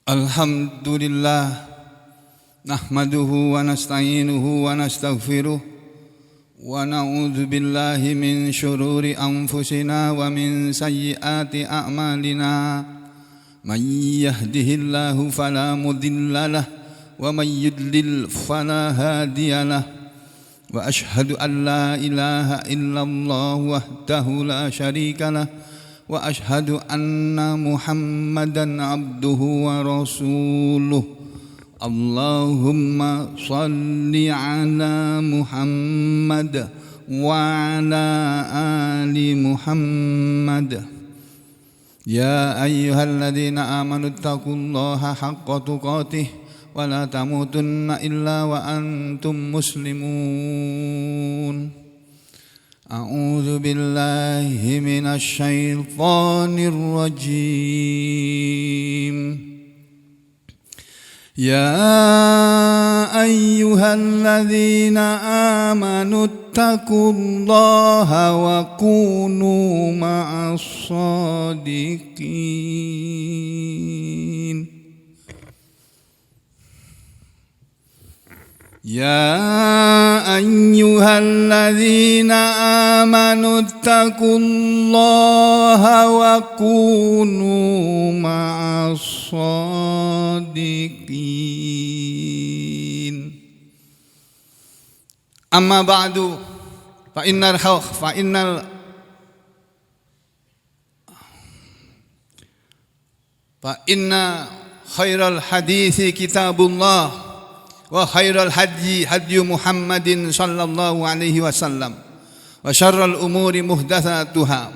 Alhamdulillah nahmaduhu wa nasta'inuhu wa nastaghfiruh wa na'udzu billahi min syururi anfusina wa min sayyiati a'malina man yahdihillahu fala mudilla lahu wa man yudlil fala hadiya lahu wa ashhadu an la ilaha illallah wahdahu la syarika lahu wa ashhadu anna Muhammadan abduhu wa rasuluh. Allahumma salli ala Muhammad wa ala ali Muhammad. Ya ayyuhalladzina amanu taqullaha haqqa tuqatih wa la tamutunna illa wa antum muslimun. A'udzu billahi minasy syaithanir rajim. Ya ayyuhalladzina amanu taqullaha wa kunu ma'as shadiqin. Ya ayyuhalladzina amanu taqullaha wa kunu ma'as shadiqin. Amma ba'du fa inna khairal hadithi kitabullah wa khairal hadyi hadyu Muhammadin sallallahu alaihi wasallam wa syarrul umuri muhdatsatuha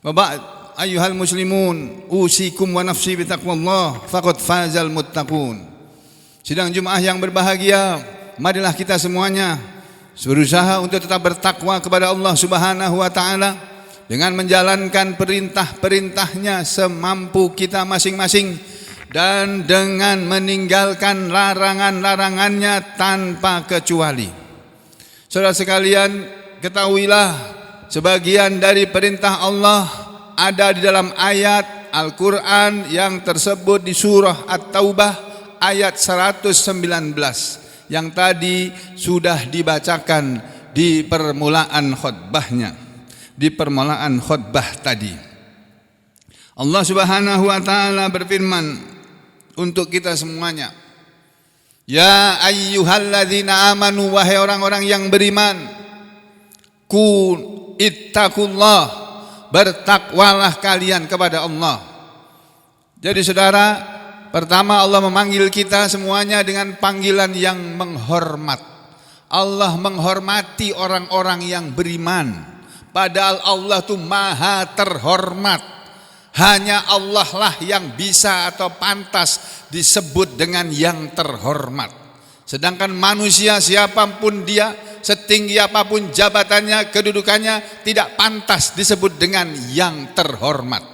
wa ba'd ayyuhal muslimun usikum wa nafsi bitaqwallah faqad fazal muttaqun. Sidang Jumat yang berbahagia, marilah kita semuanya berusaha untuk tetap bertakwa kepada Allah Subhanahu wa taala dengan menjalankan perintah-perintahnya semampu kita masing-masing dan dengan meninggalkan larangan-larangannya tanpa kecuali. Saudara sekalian, ketahuilah sebagian dari perintah Allah ada di dalam ayat Al-Quran yang tersebut di surah At-Taubah ayat 119 yang tadi sudah dibacakan di permulaan khutbahnya, di permulaan khutbah tadi. Allah Subhanahu wa taala berfirman untuk kita semuanya, ya ayyuhalladzina amanu, wahai orang-orang yang beriman, ittaqullah, bertakwalah kalian kepada Allah. Jadi saudara, pertama Allah memanggil kita semuanya dengan panggilan yang menghormat. Allah menghormati orang-orang yang beriman, padahal Allah itu maha terhormat. Hanya Allah lah yang bisa atau pantas disebut dengan yang terhormat. Sedangkan manusia siapapun dia, setinggi apapun jabatannya, kedudukannya, tidak pantas disebut dengan yang terhormat.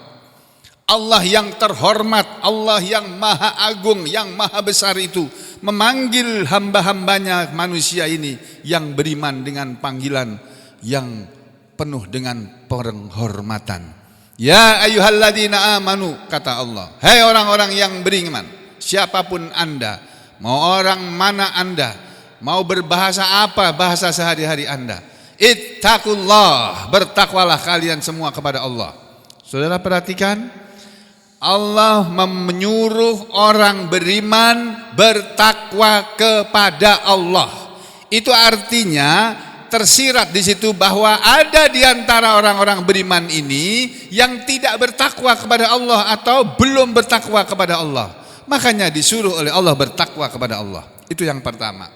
Allah yang terhormat, Allah yang maha agung, yang maha besar itu memanggil hamba-hambanya manusia ini yang beriman dengan panggilan yang penuh dengan penghormatan. Ya ayyuhalladzina amanu, kata Allah, hai orang-orang yang beriman, siapapun Anda, mau orang mana Anda, mau berbahasa apa bahasa sehari-hari Anda, ittaqullah, bertakwalah kalian semua kepada Allah. Saudara perhatikan, Allah menyuruh orang beriman bertakwa kepada Allah. Itu artinya tersirat di situ bahwa ada di antara orang-orang beriman ini yang tidak bertakwa kepada Allah atau belum bertakwa kepada Allah. Makanya disuruh oleh Allah bertakwa kepada Allah. Itu yang pertama.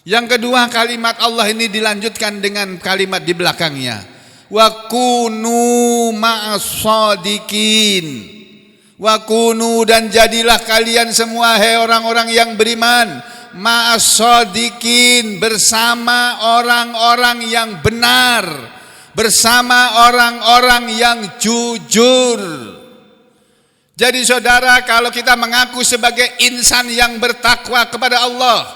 Yang kedua, kalimat Allah ini dilanjutkan dengan kalimat di belakangnya, wa kunu ma'as shadiqin. Wa kunu, dan jadilah kalian semua hai orang-orang yang beriman, ma'as shadiqin, bersama orang-orang yang benar, bersama orang-orang yang jujur. Jadi saudara, kalau kita mengaku sebagai insan yang bertakwa kepada Allah,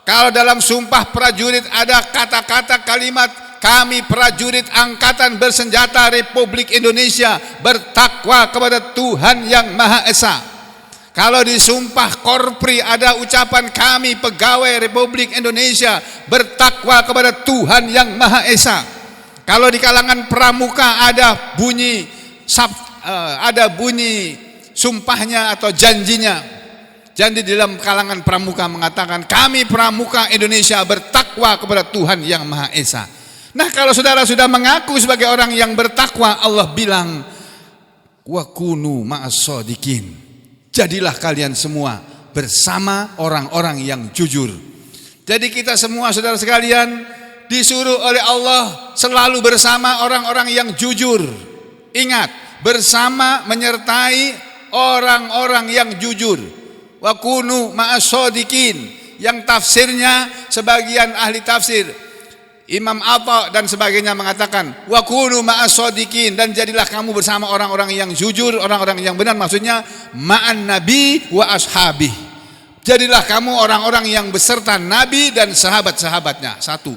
kalau dalam sumpah prajurit ada kata-kata kalimat kami prajurit Angkatan Bersenjata Republik Indonesia bertakwa kepada Tuhan Yang Maha Esa. Kalau di Sumpah Korpri ada ucapan kami pegawai Republik Indonesia bertakwa kepada Tuhan yang Maha Esa. Kalau di kalangan pramuka ada bunyi sumpahnya atau janjinya. Janji di dalam kalangan pramuka mengatakan kami pramuka Indonesia bertakwa kepada Tuhan yang Maha Esa. Nah, kalau saudara sudah mengaku sebagai orang yang bertakwa, Allah bilang wa kunu ma'as-shadiqin. Jadilah kalian semua bersama orang-orang yang jujur. Jadi kita semua saudara sekalian disuruh oleh Allah selalu bersama orang-orang yang jujur. Ingat, bersama menyertai orang-orang yang jujur. Wa kunu ma'as-shadiqin, yang tafsirnya sebagian ahli tafsir Imam Atha dan sebagainya mengatakan wa kunu ma'as-shadiqin, dan jadilah kamu bersama orang-orang yang jujur, orang-orang yang benar, maksudnya ma'an nabi wa ashabih. Jadilah kamu orang-orang yang beserta nabi dan sahabat-sahabatnya. Satu.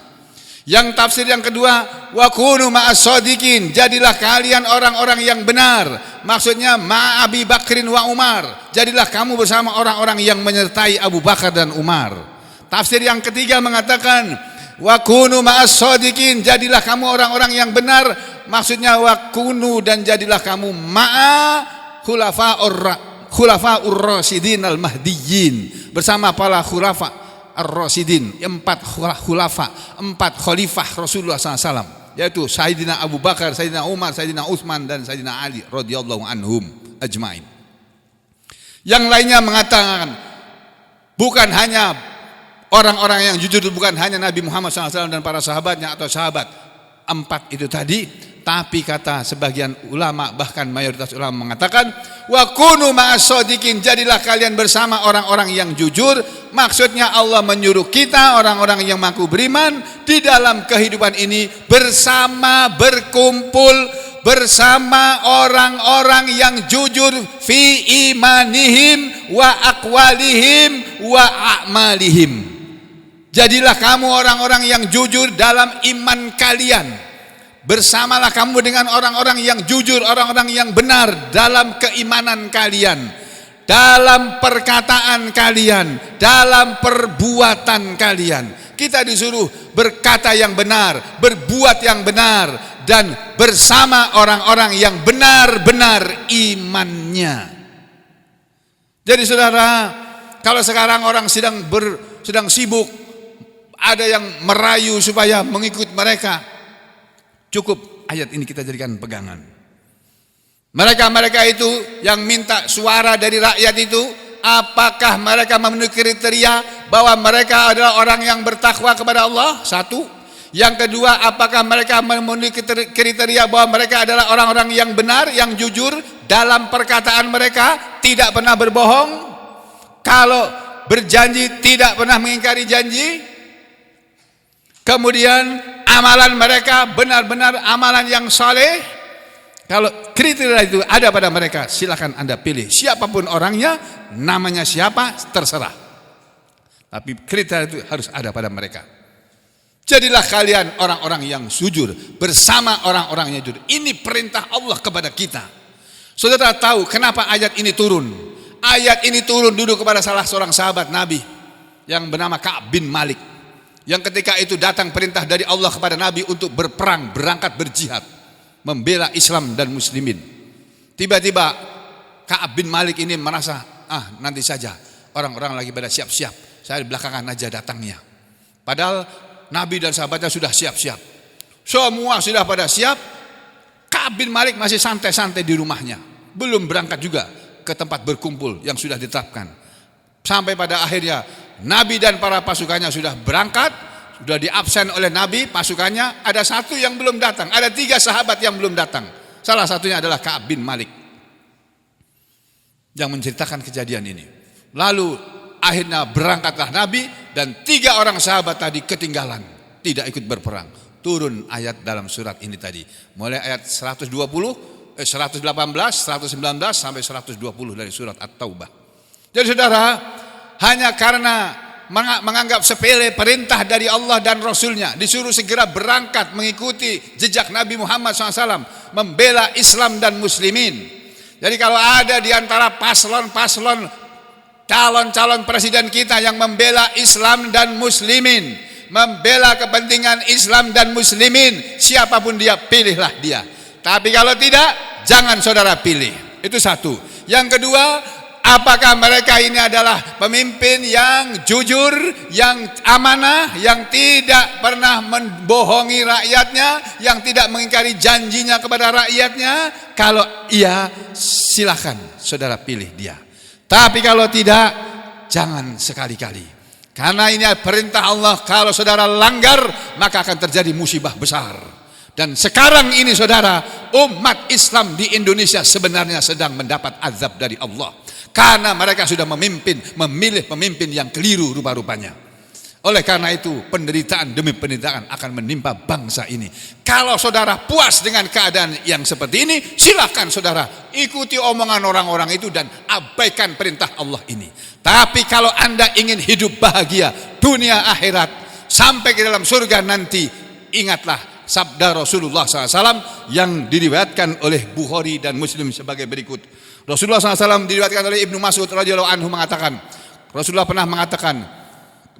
Yang tafsir yang kedua wa kunu ma'as-shadiqin, jadilah kalian orang-orang yang benar, maksudnya ma'abi Bakrin wa Umar, jadilah kamu bersama orang-orang yang menyertai Abu Bakar dan Umar. Tafsir yang ketiga mengatakan wa kunu ma'as-shadiqin, jadilah kamu orang-orang yang benar, maksudnya wa kunu, dan jadilah kamu ma'a khulafa'ur rasyidin al-mahdiyyin, bersama para khulafa ar-rasyidin, 4 khalifah Rasulullah SAW, yaitu Sayyidina Abu Bakar, Sayyidina Umar, Sayyidina Utsman, dan Sayyidina Ali radhiyallahu anhum ajmain. Yang lainnya mengatakan bukan hanya orang-orang yang jujur, bukan hanya Nabi Muhammad SAW dan para sahabatnya atau sahabat 4 itu tadi, tapi kata sebagian ulama, bahkan mayoritas ulama mengatakan wa kunu ma'as-shadiqin, jadilah kalian bersama orang-orang yang jujur. Maksudnya Allah menyuruh kita orang-orang yang mengaku beriman di dalam kehidupan ini bersama, berkumpul bersama orang-orang yang jujur fi imanihim wa aqwalihim wa a'malihim. Jadilah kamu orang-orang yang jujur dalam iman kalian. Bersamalah kamu dengan orang-orang yang jujur, orang-orang yang benar dalam keimanan kalian, dalam perkataan kalian, dalam perbuatan kalian. Kita disuruh berkata yang benar, berbuat yang benar, dan bersama orang-orang yang benar-benar imannya. Jadi saudara, kalau sekarang orang sedang sibuk, ada yang merayu supaya mengikut mereka, cukup ayat ini kita jadikan pegangan. Mereka itu yang minta suara dari rakyat itu, apakah mereka memenuhi kriteria bahwa mereka adalah orang yang bertakwa kepada Allah? Satu. Yang kedua, apakah mereka memenuhi kriteria bahwa mereka adalah orang-orang yang benar, yang jujur dalam perkataan mereka, tidak pernah berbohong, kalau berjanji tidak pernah mengingkari janji. Kemudian amalan mereka benar-benar amalan yang saleh. Kalau kriteria itu ada pada mereka, silakan Anda pilih siapapun orangnya, namanya siapa terserah. Tapi kriteria itu harus ada pada mereka. Jadilah kalian orang-orang yang jujur bersama orang-orang yang jujur. Ini perintah Allah kepada kita. Saudara tahu kenapa ayat ini turun? Ayat ini turun duduk kepada salah seorang sahabat Nabi yang bernama Ka'ab bin Malik, yang ketika itu datang perintah dari Allah kepada Nabi untuk berperang, berangkat berjihad, membela Islam dan muslimin. Tiba-tiba Ka'ab bin Malik ini merasa, nanti saja, orang-orang lagi pada siap-siap, saya belakangan aja datangnya. Padahal Nabi dan sahabatnya sudah siap-siap, semua sudah pada siap. Ka'ab bin Malik masih santai-santai di rumahnya, belum berangkat juga ke tempat berkumpul yang sudah ditetapkan. Sampai pada akhirnya Nabi dan para pasukannya sudah berangkat, sudah diabsen oleh Nabi pasukannya. Ada satu yang belum datang, ada 3 sahabat yang belum datang. Salah satunya adalah Ka'ab bin Malik yang menceritakan kejadian ini. Lalu akhirnya berangkatlah Nabi dan 3 orang sahabat tadi ketinggalan, tidak ikut berperang. Turun ayat dalam surat ini tadi, mulai ayat 118, 119 sampai 120 dari surat At-Taubah. Jadi saudara, hanya karena menganggap sepele perintah dari Allah dan Rasulnya, disuruh segera berangkat mengikuti jejak Nabi Muhammad SAW, membela Islam dan muslimin. Jadi kalau ada di antara paslon-paslon calon-calon presiden kita yang membela Islam dan muslimin, membela kepentingan Islam dan muslimin, siapapun dia, pilihlah dia. Tapi kalau tidak, jangan saudara pilih. Itu satu. Yang kedua, apakah mereka ini adalah pemimpin yang jujur, yang amanah, yang tidak pernah membohongi rakyatnya, yang tidak mengingkari janjinya kepada rakyatnya? Kalau iya, silakan saudara pilih dia. Tapi kalau tidak, jangan sekali-kali. Karena ini perintah Allah, kalau saudara langgar, maka akan terjadi musibah besar. Dan sekarang ini saudara, umat Islam di Indonesia sebenarnya sedang mendapat azab dari Allah. Karena mereka sudah memilih pemimpin yang keliru rupa-rupanya. Oleh karena itu, penderitaan demi penderitaan akan menimpa bangsa ini. Kalau saudara puas dengan keadaan yang seperti ini, silakan saudara ikuti omongan orang-orang itu dan abaikan perintah Allah ini. Tapi kalau Anda ingin hidup bahagia dunia akhirat sampai ke dalam surga nanti, ingatlah sabda Rasulullah SAW yang diriwayatkan oleh Bukhari dan Muslim sebagai berikut. Rasulullah SAW diriwayatkan oleh Ibnu Mas'ud radhiyallahu anhu mengatakan, Rasulullah pernah mengatakan,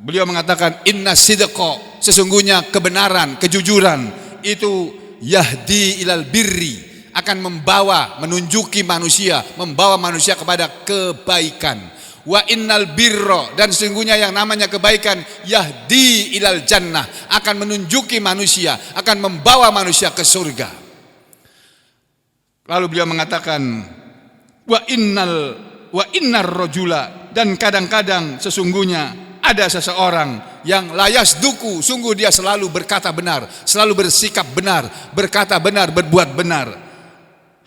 beliau mengatakan, inna sidqa, sesungguhnya kebenaran, kejujuran itu yahdi ilal birri, akan menunjuki manusia, membawa manusia kepada kebaikan. Wa innal birra, dan sesungguhnya yang namanya kebaikan yahdi ilal jannah, akan menunjuki manusia, akan membawa manusia ke surga. Lalu beliau mengatakan, wa innar rajula, dan kadang-kadang sesungguhnya ada seseorang yang layas duku, sungguh dia selalu berkata benar, selalu bersikap benar, berkata benar, berbuat benar.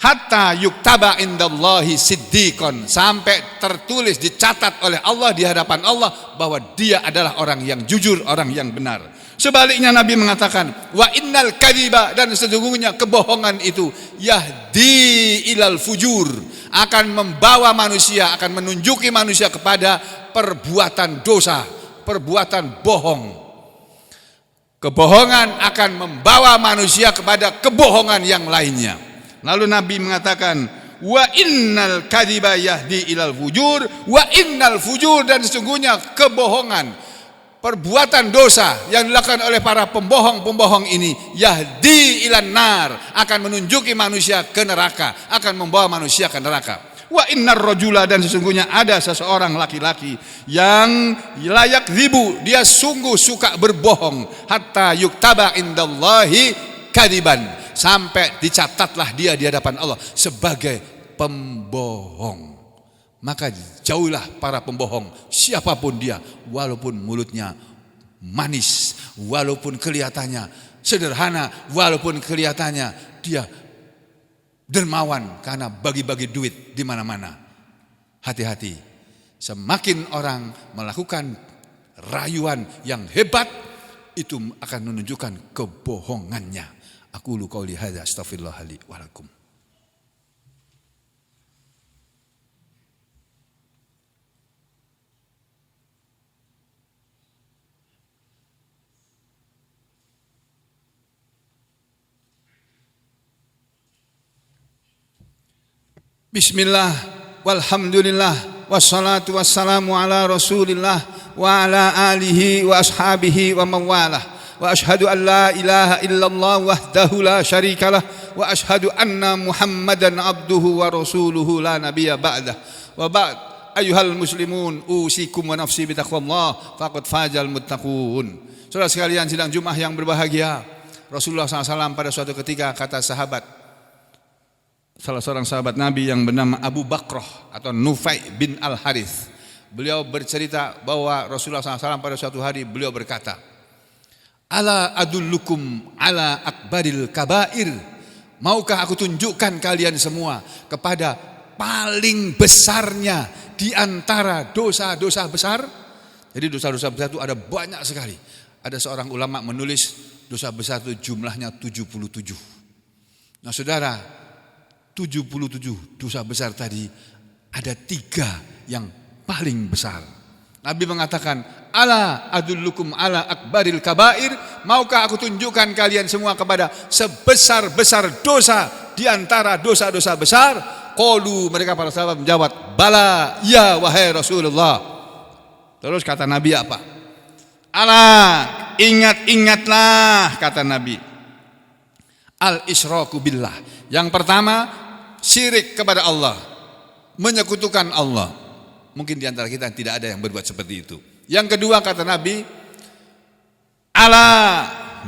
Hatta yuktaba indallahi siddiqon, sampai tertulis, dicatat oleh Allah di hadapan Allah bahwa dia adalah orang yang jujur, orang yang benar. Sebaliknya Nabi mengatakan, wa innal kadhiba, dan sesungguhnya kebohongan itu yahdi ilal fujur, akan membawa manusia, akan menunjuki manusia kepada perbuatan dosa, perbuatan bohong. Kebohongan akan membawa manusia kepada kebohongan yang lainnya. Lalu Nabi mengatakan, wa innal kadhiba yahdi ilal fujur, wa innal fujur, dan sesungguhnya kebohongan, perbuatan dosa yang dilakukan oleh para pembohong-pembohong ini yahdi ilan nar, akan menunjuki manusia ke neraka, akan membawa manusia ke neraka. Wa innar rajula, dan sesungguhnya ada seseorang laki-laki yang layak ribu, dia sungguh suka berbohong, hatta yuktaba indallahi kadiban, sampai dicatatlah dia di hadapan Allah sebagai pembohong. Maka jauhilah para pembohong, siapapun dia, walaupun mulutnya manis, walaupun kelihatannya sederhana, walaupun kelihatannya dia dermawan karena bagi-bagi duit di mana-mana. Hati-hati, semakin orang melakukan rayuan yang hebat, itu akan menunjukkan kebohongannya. Aqulu qauli hadza astaghfirullah li wa lakum. Bismillah, walhamdulillah, wassalatu wassalamu ala rasulillah wa ala alihi wa ashabihi wa mawalah. Wa ashhadu an la ilaha illallah wahdahu la syarikalah, wa ashhadu anna muhammadan abduhu wa rasuluhu la nabiyya ba'dah. Wa ba'd, ayyuhal muslimun, usikum wa nafsi bitaqwallah, faqad fazal muttaqun. Saudara sekalian, sidang Jumat yang berbahagia, Rasulullah SAW pada suatu ketika kata salah seorang sahabat Nabi yang bernama Abu Bakrah atau Nufai bin Al-Harith, beliau bercerita bahwa Rasulullah SAW pada suatu hari beliau berkata, ala adullukum ala akbaril kabair, maukah aku tunjukkan kalian semua kepada paling besarnya di antara dosa-dosa besar? Jadi dosa-dosa besar itu ada banyak sekali. Ada seorang ulama menulis dosa besar itu jumlahnya 77. Nah saudara, 77 dosa besar tadi, ada 3 yang paling besar. Nabi mengatakan, ala adullukum ala akbaril kabair, maukah aku tunjukkan kalian semua kepada sebesar-besar dosa di antara dosa-dosa besar? Qalu, mereka para sahabat menjawab, bala, ya wahai Rasulullah. Terus kata Nabi apa? Ala, ingat-ingatlah, kata Nabi. Al-isyraku billah. Yang pertama, syirik kepada Allah, menyekutukan Allah. Mungkin di antara kita tidak ada yang berbuat seperti itu. Yang kedua kata Nabi, ala,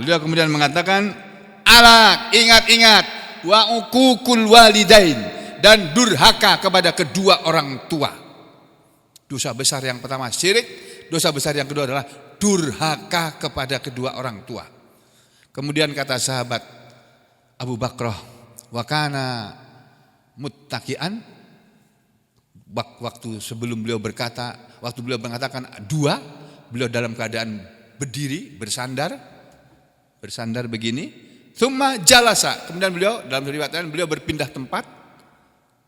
beliau kemudian mengatakan, ala, ingat-ingat, wa uququl walidain, dan durhaka kepada kedua orang tua. Dosa besar yang pertama syirik, dosa besar yang kedua adalah durhaka kepada kedua orang tua. Kemudian kata sahabat Abu Bakrah, wa kana muttaqian, waktu sebelum beliau berkata, waktu beliau mengatakan dua, beliau dalam keadaan berdiri, bersandar begini. Tsumma jalasa, kemudian beliau dalam riwayat lain beliau berpindah tempat.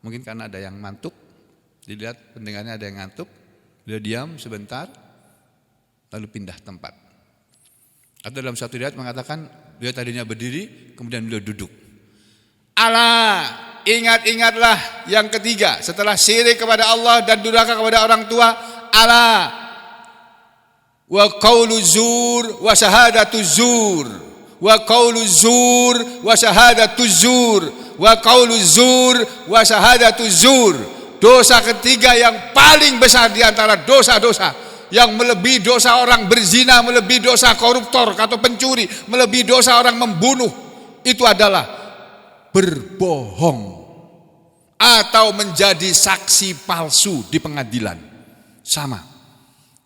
Mungkin karena ada yang ngantuk, dilihat pendengarnya ada yang ngantuk, beliau diam sebentar, lalu pindah tempat. Atau dalam satu riwayat mengatakan beliau tadinya berdiri, kemudian beliau duduk. Ala, ingat-ingatlah yang ketiga, setelah syirik kepada Allah dan durhaka kepada orang tua, ala wa qaulu zur wa syahadatu zur, wa qaulu zur wa syahadatu zur, wa qaulu zur wa syahadatu zur. Dosa ketiga yang paling besar di antara dosa-dosa, yang melebihi dosa orang berzina, melebihi dosa koruptor atau pencuri, melebihi dosa orang membunuh, itu adalah berbohong atau menjadi saksi palsu di pengadilan. Sama.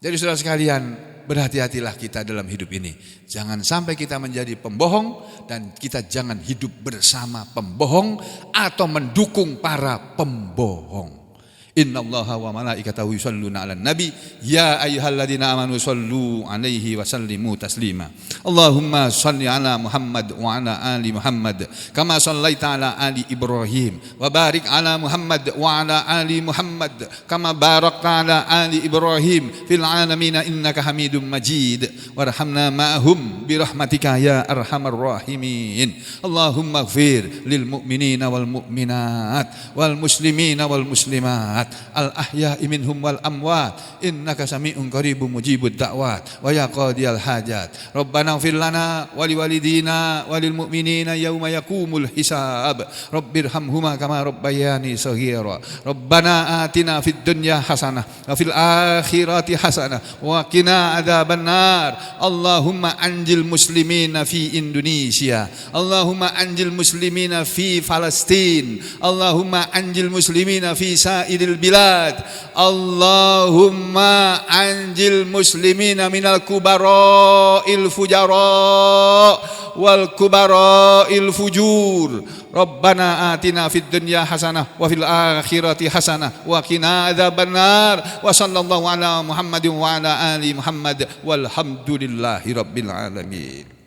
Jadi saudara sekalian, berhati-hatilah kita dalam hidup ini. Jangan sampai kita menjadi pembohong, dan kita jangan hidup bersama pembohong atau mendukung para pembohong. Innallaha wa malaikatahu yusholluna 'alan nabi ya ayyuhalladzina amanu shollu 'alaihi wa sallimu taslima. Allahumma shalli 'ala Muhammad wa 'ala ali Muhammad kama shallaita 'ala ali Ibrahim wa barik 'ala Muhammad wa 'ala ali Muhammad kama barakta 'ala ali Ibrahim fil 'alamin innaka Hamidum Majid. Warhamna ma'hum bi rahmatika ya arhamar rahimin. Allahumma ighfir lil mu'minina wal mu'minat wal muslimina wal muslimat al-ahya'i minhum wal amwat innaka sami'un qaribun mujibud da'wat wa ya qadiyal hajat. Rabbana ighfir lana wa liwalidina wa lil mu'minina yauma yaqumul hisab. Rabbirhamhuma kama rabbayani shaghira. Rabbana atina fid dunya hasanah wa fil akhirati hasanah wa qina adzabannar. Allahumma anjil muslimina fi Indonesia, Allahumma anjil muslimina fi Palestin, Allahumma anjil muslimina fi sa'iril bilad. Allahumma anjil muslimina minal kubara'il fujara wal kubara'il fujur. Rabbana atina fid dunya hasanah wa fil akhirati hasanah wa qina adzabannar. Wa sallallahu ala Muhammadin wa ala ali Muhammad walhamdulillahi rabbil alamin.